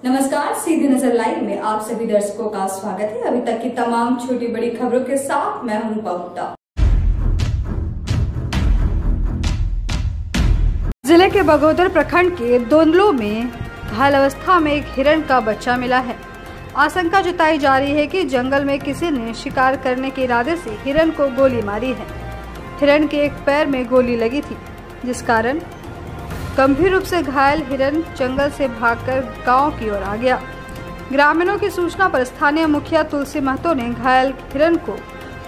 नमस्कार, सीधी नजर लाइव में आप सभी दर्शकों का स्वागत है। अभी तक की तमाम छोटी बड़ी खबरों के साथ मैं हूं रूपा गुप्ता। जिले के बगोदर प्रखंड के दोंदलो में घायल अवस्था में एक हिरण का बच्चा मिला है। आशंका जताई जा रही है कि जंगल में किसी ने शिकार करने के इरादे से हिरण को गोली मारी है। हिरण के एक पैर में गोली लगी थी, जिस कारण गंभीर रूप से घायल हिरण जंगल से भागकर गांव की ओर आ गया। ग्रामीणों की सूचना पर स्थानीय मुखिया तुलसी महतो ने घायल हिरण को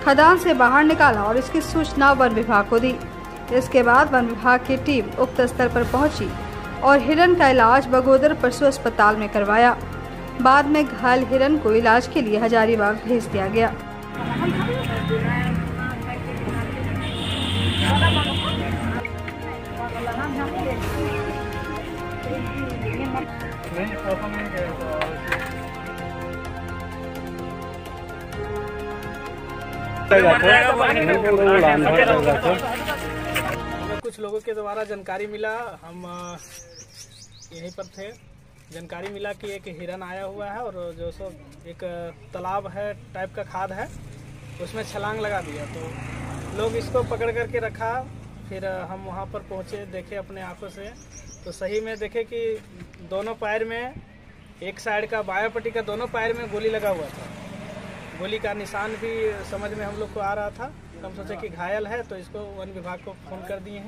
खदान से बाहर निकाला और इसकी सूचना वन विभाग को दी। इसके बाद वन विभाग की टीम उक्त स्थल पर पहुंची और हिरण का इलाज बगोदर पशु अस्पताल में करवाया। बाद में घायल हिरण को इलाज के लिए हजारीबाग भेज दिया गया। कुछ लोगों के द्वारा जानकारी मिला, हम यहीं पर थे। जानकारी मिला कि एक हिरन आया हुआ है और जो सो एक तालाब है टाइप का खाद है, उसमें छलांग लगा दिया। तो लोग इसको पकड़ करके रखा। फिर हम वहां पर पहुंचे, देखे अपने आंखों से, तो सही में देखे कि दोनों पैर में, एक साइड का बायां पट्टी का दोनों पैर में गोली लगा हुआ था। गोली का निशान भी समझ में हम लोग को आ रहा था। हम सोचे कि घायल है, तो इसको वन विभाग को फोन कर दिए हैं।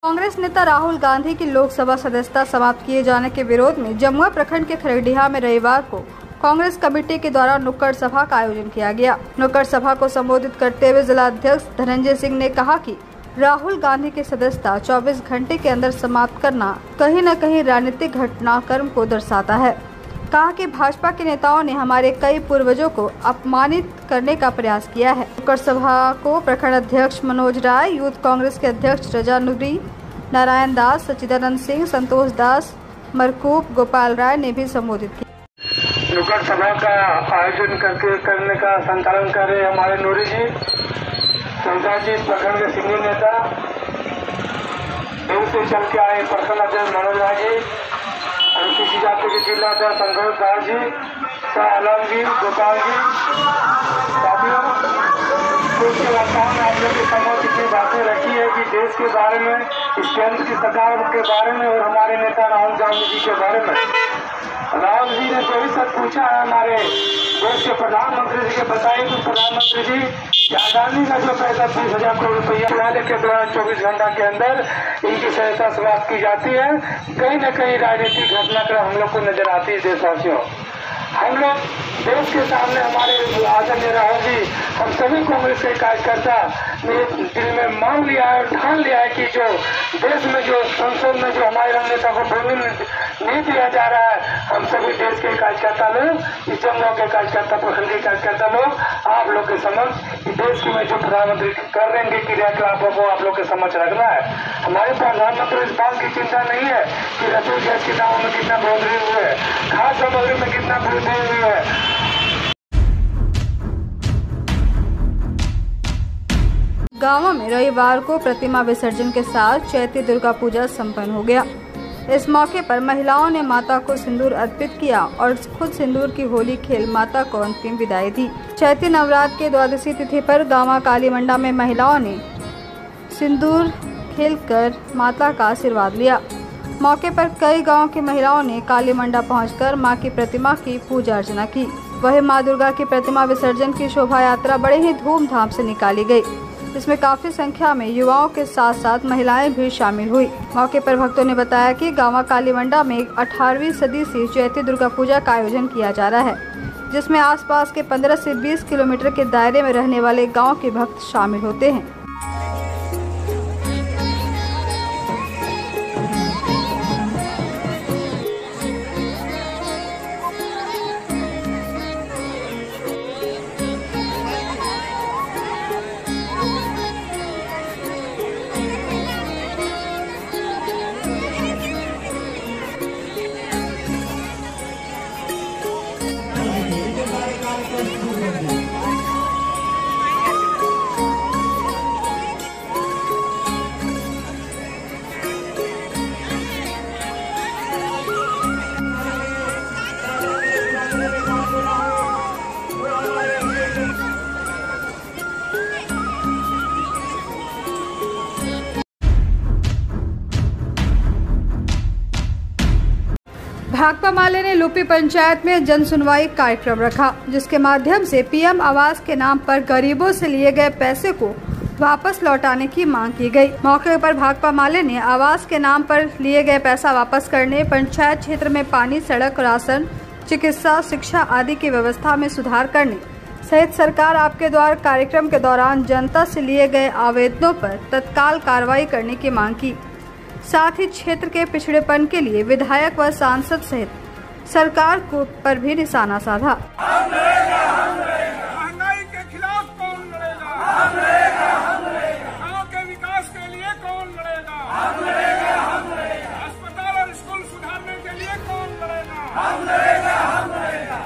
कांग्रेस नेता राहुल गांधी की लोकसभा सदस्यता समाप्त किए जाने के विरोध में जमुआ प्रखंड के खरगडीहा में रविवार को कांग्रेस कमेटी के द्वारा नुक्कड़ सभा का आयोजन किया गया। नुक्कड़ सभा को संबोधित करते हुए जिला अध्यक्ष धनंजय सिंह ने कहा कि राहुल गांधी की सदस्यता 24 घंटे के अंदर समाप्त करना कहीं न कहीं राजनीतिक घटनाक्रम को दर्शाता है। कहा कि भाजपा के नेताओं ने हमारे कई पूर्वजों को अपमानित करने का प्रयास किया है। नुक्कड़ सभा को प्रखंड अध्यक्ष मनोज राय, यूथ कांग्रेस के अध्यक्ष रजा नूरी, नारायण दास, सच्चिदानंद सिंह, संतोष दास, मरकूब, गोपाल राय ने भी संबोधित किया। नुक्कड़ सभा का आयोजन करने का संचालन कर रहे हमारे नूरी जी, संता जी, प्रखंड के सीनियर नेता, देव से चल के आए प्रखंड अध्यक्ष मनोज राय जी, अनुसूचित जाति के जिला अध्यक्ष संतोष दास जी, शाह आलम जी, गोपाल जी। साथियों, उसके वार्ताओं में आप लोग के समझ इतनी बातें रखी है कि देश के बारे में, इस केंद्र की सरकार के बारे में और हमारे नेता राहुल गांधी जी के बारे में। राहुल जी ने जो भी सब पूछा है हमारे देश के प्रधानमंत्री जी के बताइए तो प्रधानमंत्री जी आजादी का जो पैसा 30,000 करोड़ रुपया वाले के दौरान 24 घंटा के अंदर इनकी सहायता समाप्त की जाती है। कहीं न कहीं राजनीतिक घटनाक्रम हम लोग को नजर आती है। देशवासियों, हम लोग देश के सामने हमारे आदरणीय राहुल जी, हम सभी कांग्रेस के कार्यकर्ता ने दिल में मान लिया है और ठान लिया है कि जो देश में, जो संसद में जो हमारे रणनेता को बोलने नहीं दिया जा रहा है, हम सभी देश के कार्यकर्ता लोग, इस जमुआ के कार्यकर्ता, प्रखंड के कार्यकर्ता लोग आप लोग के समक्ष देश की में जो प्रधानमंत्री कर रहे हैं क्रियाकलापों को आप लोग के समक्ष रखना है। हमारे प्रधानमंत्री इस बात की चिंता नहीं है कि रसोई गैस के दामों में कितना बढ़ोतरी हुई है, खाद्य सामग्री में कितना बढ़ोतरी हुई है। गाँव में रविवार को प्रतिमा विसर्जन के साथ चैती दुर्गा पूजा संपन्न हो गया। इस मौके पर महिलाओं ने माता को सिंदूर अर्पित किया और खुद सिंदूर की होली खेल माता को अंतिम विदाई दी। चैती नवरात्र के द्वादशी तिथि पर गाँव काली मंडा में महिलाओं ने सिंदूर खेलकर माता का आशीर्वाद लिया। मौके पर कई गाँव की महिलाओं ने काली मंडा पहुँचकर मां की प्रतिमा की पूजा अर्चना की। वहीं मां दुर्गा की प्रतिमा विसर्जन की शोभा यात्रा बड़े ही धूमधाम से निकाली गई, जिसमें काफी संख्या में युवाओं के साथ साथ महिलाएं भी शामिल हुई। मौके पर भक्तों ने बताया कि गाँव काली मंडा में 18वीं सदी से चैती दुर्गा पूजा का आयोजन किया जा रहा है, जिसमें आसपास के 15 से 20 किलोमीटर के दायरे में रहने वाले गाँव के भक्त शामिल होते हैं। भाकपा माले ने लुपी पंचायत में जन सुनवाई कार्यक्रम रखा, जिसके माध्यम से पीएम आवास के नाम पर गरीबों से लिए गए पैसे को वापस लौटाने की मांग की गई। मौके पर भाकपा माले ने आवास के नाम पर लिए गए पैसा वापस करने, पंचायत क्षेत्र में पानी, सड़क, राशन, चिकित्सा, शिक्षा आदि की व्यवस्था में सुधार करने सहित सरकार आपके द्वार कार्यक्रम के दौरान जनता से लिए गए आवेदनों पर तत्काल कार्रवाई करने की मांग की। साथ ही क्षेत्र के पिछड़ेपन के लिए विधायक व सांसद सहित सरकार को पर भी निशाना साधा। महंगाई के खिलाफ कौन लड़ेगा? गांव के विकास के लिए कौन लड़ेगा? अस्पताल और स्कूल सुधारने के लिए कौन लड़ेगा?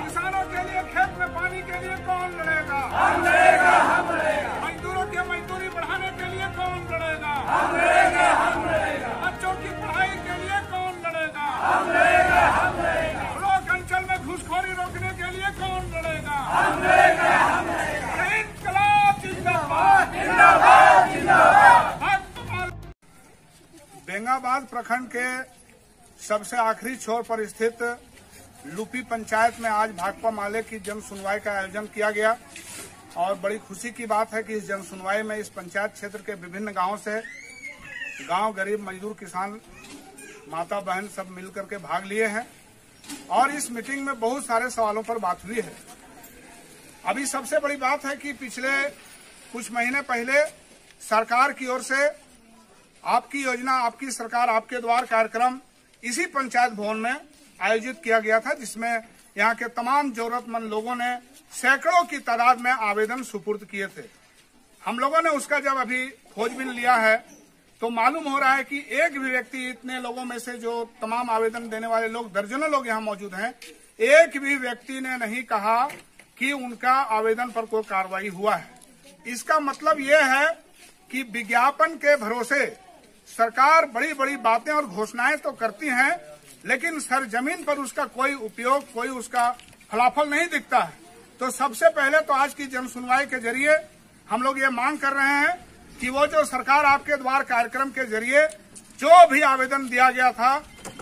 किसानों के लिए खेत में पानी के लिए कौन लड़ेगा? मजदूरों की मजदूरी बढ़ाने के लिए कौन लड़ेगा? बच्चों की पढ़ाई के लिए कौन लड़ेगा? ब्लॉक अंचल में घूसखोरी रोकने के लिए कौन लड़ेगा? इनकलाब जिंदाबाद, जिंदाबाद, जिंदाबाद। बेंगाबाद प्रखंड के सबसे आखिरी छोर पर स्थित लुपी पंचायत में आज भाकपा माले की जन सुनवाई का आयोजन किया गया और बड़ी खुशी की बात है कि इस जन सुनवाई में इस पंचायत क्षेत्र के विभिन्न गांवों से गांव, गरीब, मजदूर, किसान, माता बहन सब मिलकर के भाग लिए हैं और इस मीटिंग में बहुत सारे सवालों पर बात हुई है। अभी सबसे बड़ी बात है कि पिछले कुछ महीने पहले सरकार की ओर से आपकी योजना, आपकी सरकार, आपके द्वार कार्यक्रम इसी पंचायत भवन में आयोजित किया गया था, जिसमें यहाँ के तमाम जरूरतमंद लोगों ने सैकड़ों की तादाद में आवेदन सुपुर्द किए थे। हम लोगों ने उसका जब अभी खोजबीन लिया है तो मालूम हो रहा है कि एक भी व्यक्ति, इतने लोगों में से जो तमाम आवेदन देने वाले लोग, दर्जनों लोग यहाँ मौजूद हैं, एक भी व्यक्ति ने नहीं कहा कि उनका आवेदन पर कोई कार्रवाई हुआ है। इसका मतलब ये है कि विज्ञापन के भरोसे सरकार बड़ी बड़ी बातें और घोषणाएं तो करती हैं, लेकिन सरजमीन पर उसका कोई उपयोग, कोई उसका फलाफल नहीं दिखता है। तो सबसे पहले तो आज की जन सुनवाई के जरिए हम लोग ये मांग कर रहे हैं कि वो जो सरकार आपके द्वार कार्यक्रम के जरिए जो भी आवेदन दिया गया था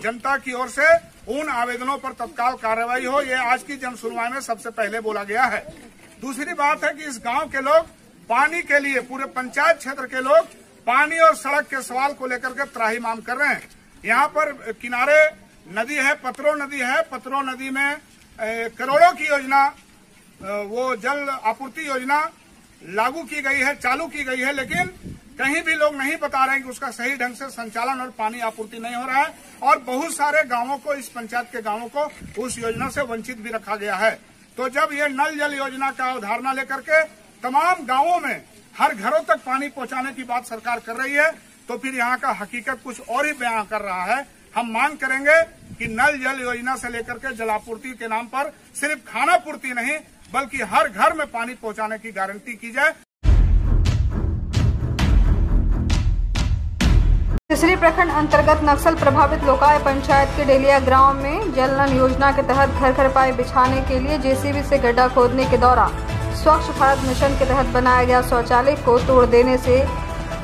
जनता की ओर से, उन आवेदनों पर तत्काल कार्रवाई हो। ये आज की जन सुनवाई में सबसे पहले बोला गया है। दूसरी बात है कि इस गांव के लोग पानी के लिए, पूरे पंचायत क्षेत्र के लोग पानी और सड़क के सवाल को लेकर के त्राहिमाम कर रहे हैं। यहाँ पर किनारे नदी है, पतरो नदी है। पतरो नदी में करोड़ों की योजना, वो जल आपूर्ति योजना लागू की गई है, चालू की गई है, लेकिन कहीं भी लोग नहीं बता रहे हैं कि उसका सही ढंग से संचालन और पानी आपूर्ति नहीं हो रहा है और बहुत सारे गांवों को, इस पंचायत के गांवों को उस योजना से वंचित भी रखा गया है। तो जब ये नल जल योजना का अवधारणा लेकर के तमाम गांवों में हर घरों तक पानी पहुंचाने की बात सरकार कर रही है, तो फिर यहाँ का हकीकत कुछ और ही बयां कर रहा है। हम मांग करेंगे कि नल जल योजना से लेकर के जलापूर्ति के नाम पर सिर्फ खाना पूर्ति नहीं, बल्कि हर घर में पानी पहुंचाने की गारंटी की जाए। तीसरी प्रखंड अंतर्गत नक्सल प्रभावित लोकाय पंचायत के डेलिया ग्राम में जल नल योजना के तहत घर घर पाइप बिछाने के लिए जेसीबी से गड्ढा खोदने के दौरान स्वच्छ भारत मिशन के तहत बनाया गया शौचालय को तोड़ देने से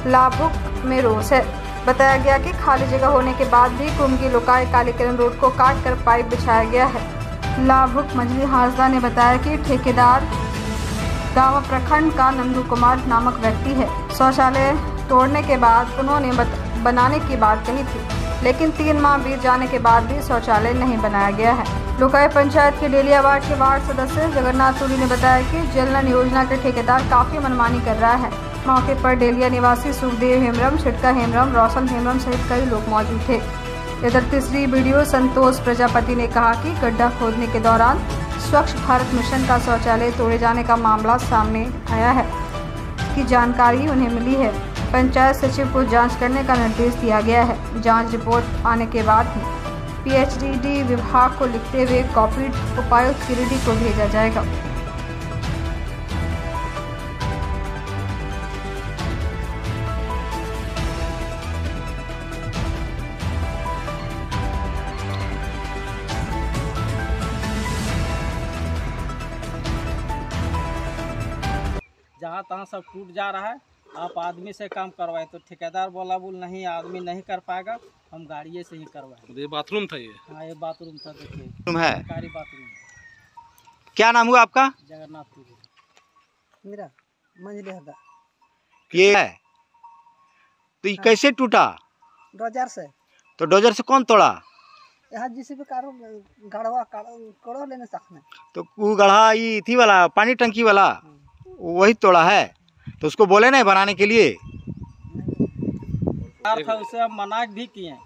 लाभुक में रोष है। बताया गया कि खाली जगह होने के बाद भी कुमकी लोकाय कालीकरण रोड को काट कर पाइप बिछाया गया है। लाभुक मजली हाजदा ने बताया कि ठेकेदार गांव प्रखंड का नंदू कुमार नामक व्यक्ति है। शौचालय तोड़ने के बाद उन्होंने बनाने की बात कही थी, लेकिन 3 माह बीत जाने के बाद भी शौचालय नहीं बनाया गया है। लोकाय पंचायत के डेलिया वार्ड के वार्ड सदस्य जगन्नाथ सूरी ने बताया कि जल नल योजना के ठेकेदार काफी मनमानी कर रहा है। मौके पर डेलिया निवासी सुखदेव हेमरम, छिटका हेमरम, रोशन हेमरम सहित कई लोग मौजूद थे। इधर तीसरी वीडियो संतोष प्रजापति ने कहा कि गड्ढा खोदने के दौरान स्वच्छ भारत मिशन का शौचालय तोड़े जाने का मामला सामने आया है की जानकारी उन्हें मिली है। पंचायत सचिव को जांच करने का निर्देश दिया गया है। जांच रिपोर्ट आने के बाद ही पीएचडी विभाग को लिखते हुए कॉपी उपायुक्त गिरिडीह को भेजा जाएगा। जहाँ तहाँ सब टूट जा रहा है आप आदमी से काम करवाए, तो ठेकेदार बोला बोल नहीं आदमी नहीं कर पाएगा, हम गाड़िए से ही करवाए। ये बाथरूम था ये? हाँ, ये बाथरूम था, देखिए है सरकारी बाथरूम। क्या नाम हुआ आपका? जगन्नाथपुरी। मेरा मंजली हदा। ये है तो ये कैसे टूटा? डोजर से। तो डोजर से कौन तोड़ा? यहाँ जिसी भी कारो गढ़वा करो लेने सकते। तो वो गढ़ा ये थी वाला पानी टंकी वाला वही तोड़ा है, तो उसको बोले नहीं बनाने के लिए? था उसे हम मना भी किए,